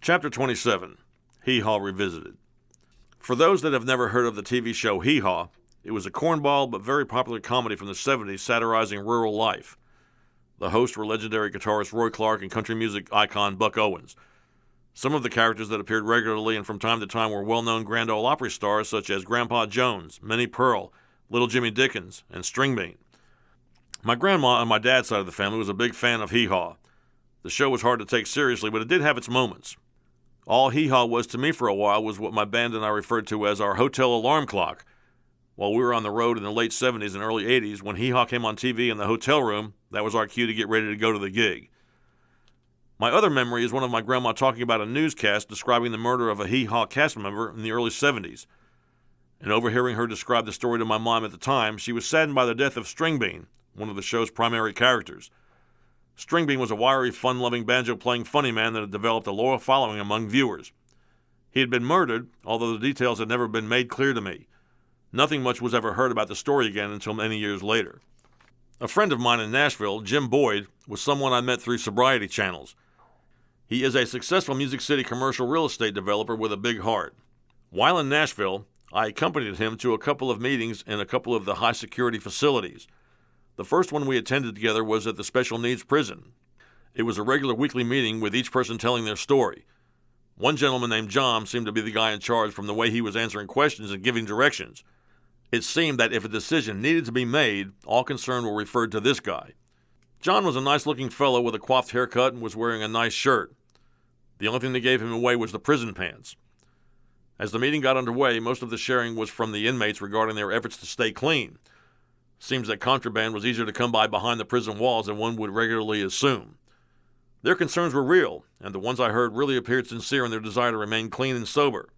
Chapter 27, Hee Haw Revisited. For those that have never heard of the TV show Hee Haw, it was a cornball but very popular comedy from the 70s satirizing rural life. The hosts were legendary guitarist Roy Clark and country music icon Buck Owens. Some of the characters that appeared regularly and from time to time were well-known Grand Ole Opry stars such as Grandpa Jones, Minnie Pearl, Little Jimmy Dickens, and String Bean. My grandma on my dad's side of the family was a big fan of Hee Haw. The show was hard to take seriously, but it did have its moments. All Hee Haw was to me for a while was what my band and I referred to as our hotel alarm clock. While we were on the road in the late 70s and early 80s, when Hee Haw came on TV in the hotel room, that was our cue to get ready to go to the gig. My other memory is one of my grandma talking about a newscast describing the murder of a Hee Haw cast member in the early 70s. And overhearing her describe the story to my mom at the time, she was saddened by the death of String Bean, one of the show's primary characters. String Bean was a wiry, fun-loving, banjo-playing funny man that had developed a loyal following among viewers. He had been murdered, although the details had never been made clear to me. Nothing much was ever heard about the story again until many years later. A friend of mine in Nashville, Jim Boyd, was someone I met through sobriety channels. He is a successful Music City commercial real estate developer with a big heart. While in Nashville, I accompanied him to a couple of meetings in a couple of the high-security facilities. The first one we attended together was at the Special Needs Prison. It was a regular weekly meeting with each person telling their story. One gentleman named John seemed to be the guy in charge from the way he was answering questions and giving directions. It seemed that if a decision needed to be made, all concerned were referred to this guy. John was a nice-looking fellow with a coiffed haircut and was wearing a nice shirt. The only thing that gave him away was the prison pants. As the meeting got underway, most of the sharing was from the inmates regarding their efforts to stay clean. Seems that contraband was easier to come by behind the prison walls than one would regularly assume. Their concerns were real, and the ones I heard really appeared sincere in their desire to remain clean and sober.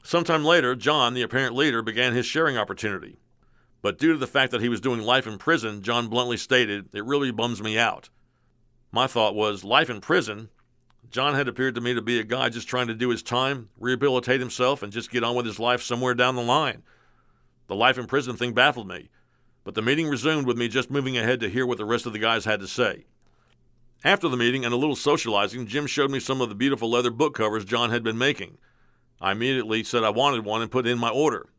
Sometime later, John, the apparent leader, began his sharing opportunity. But due to the fact that he was doing life in prison, John bluntly stated, "It really bums me out." My thought was, life in prison? John had appeared to me to be a guy just trying to do his time, rehabilitate himself, and just get on with his life somewhere down the line. The life in prison thing baffled me. But the meeting resumed with me just moving ahead to hear what the rest of the guys had to say. After the meeting and a little socializing, Jim showed me some of the beautiful leather book covers John had been making. I immediately said I wanted one and put in my order.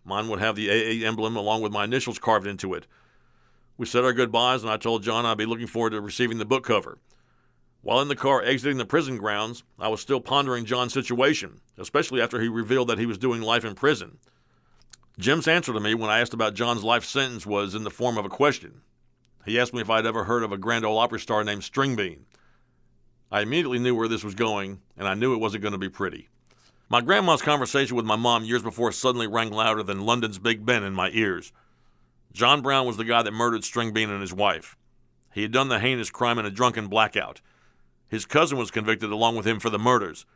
Mine would have the AA emblem along with my initials carved into it. We said our goodbyes, and I told John I'd be looking forward to receiving the book cover. While in the car exiting the prison grounds, I was still pondering John's situation, especially after he revealed that he was doing life in prison. Jim's answer to me when I asked about John's life sentence was in the form of a question. He asked me if I'd ever heard of a Grand Ole Opry star named String Bean. I immediately knew where this was going, and I knew it wasn't going to be pretty. My grandma's conversation with my mom years before suddenly rang louder than London's Big Ben in my ears. John Brown was the guy that murdered String Bean and his wife. He had done the heinous crime in a drunken blackout. His cousin was convicted along with him for the murders.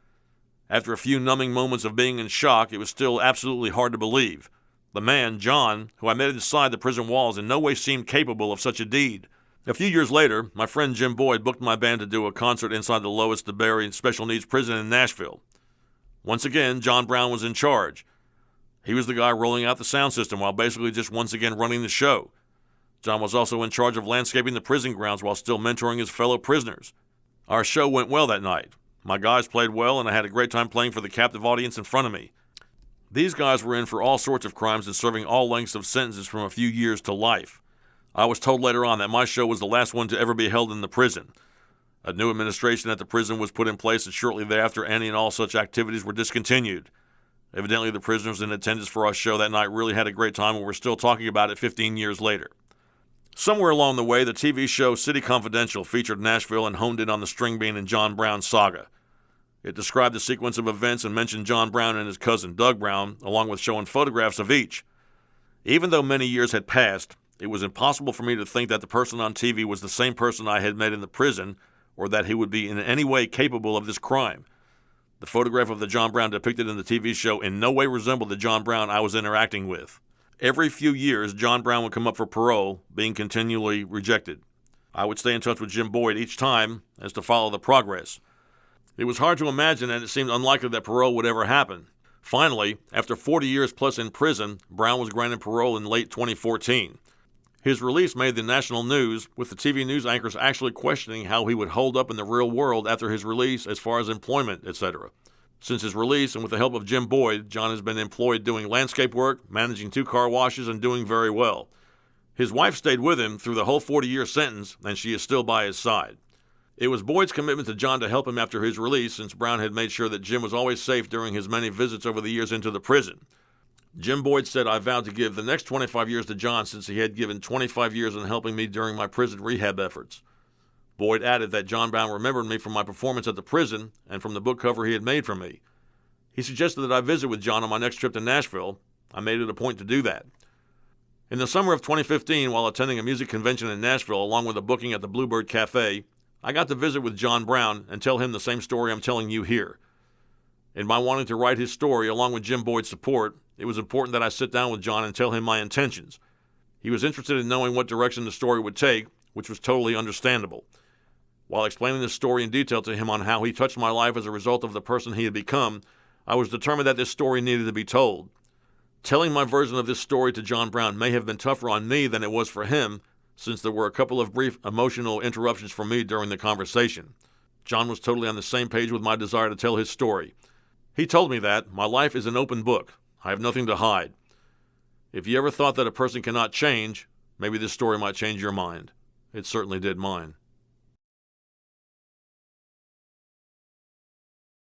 After a few numbing moments of being in shock, it was still absolutely hard to believe. The man, John, who I met inside the prison walls, in no way seemed capable of such a deed. A few years later, my friend Jim Boyd booked my band to do a concert inside the Lois DeBerry Special Needs Prison in Nashville. Once again, John Brown was in charge. He was the guy rolling out the sound system while basically just once again running the show. John was also in charge of landscaping the prison grounds while still mentoring his fellow prisoners. Our show went well that night. My guys played well, and I had a great time playing for the captive audience in front of me. These guys were in for all sorts of crimes and serving all lengths of sentences from a few years to life. I was told later on that my show was the last one to ever be held in the prison. A new administration at the prison was put in place, and shortly thereafter any and all such activities were discontinued. Evidently, the prisoners in attendance for our show that night really had a great time, and we're still talking about it 15 years later. Somewhere along the way, the TV show City Confidential featured Nashville and honed in on the String Bean and John Brown saga. It described the sequence of events and mentioned John Brown and his cousin Doug Brown, along with showing photographs of each. Even though many years had passed, it was impossible for me to think that the person on TV was the same person I had met in the prison, or that he would be in any way capable of this crime. The photograph of the John Brown depicted in the TV show in no way resembled the John Brown I was interacting with. Every few years, John Brown would come up for parole, being continually rejected. I would stay in touch with Jim Boyd each time as to follow the progress. It was hard to imagine, and it seemed unlikely that parole would ever happen. Finally, after 40 years plus in prison, Brown was granted parole in late 2014. His release made the national news, with the TV news anchors actually questioning how he would hold up in the real world after his release as far as employment, etc. Since his release, and with the help of Jim Boyd, John has been employed doing landscape work, managing 2 car washes, and doing very well. His wife stayed with him through the whole 40-year sentence, and she is still by his side. It was Boyd's commitment to John to help him after his release, since Brown had made sure that Jim was always safe during his many visits over the years into the prison. Jim Boyd said, "I vowed to give the next 25 years to John since he had given 25 years in helping me during my prison rehab efforts." Boyd added that John Brown remembered me from my performance at the prison and from the book cover he had made for me. He suggested that I visit with John on my next trip to Nashville. I made it a point to do that. In the summer of 2015, while attending a music convention in Nashville along with a booking at the Bluebird Cafe, I got to visit with John Brown and tell him the same story I'm telling you here. In my wanting to write his story along with Jim Boyd's support, it was important that I sit down with John and tell him my intentions. He was interested in knowing what direction the story would take, which was totally understandable. While explaining the story in detail to him on how he touched my life as a result of the person he had become, I was determined that this story needed to be told. Telling my version of this story to John Brown may have been tougher on me than it was for him, since there were a couple of brief emotional interruptions from me during the conversation. John was totally on the same page with my desire to tell his story. He told me that my life is an open book. I have nothing to hide. If you ever thought that a person cannot change, maybe this story might change your mind. It certainly did mine.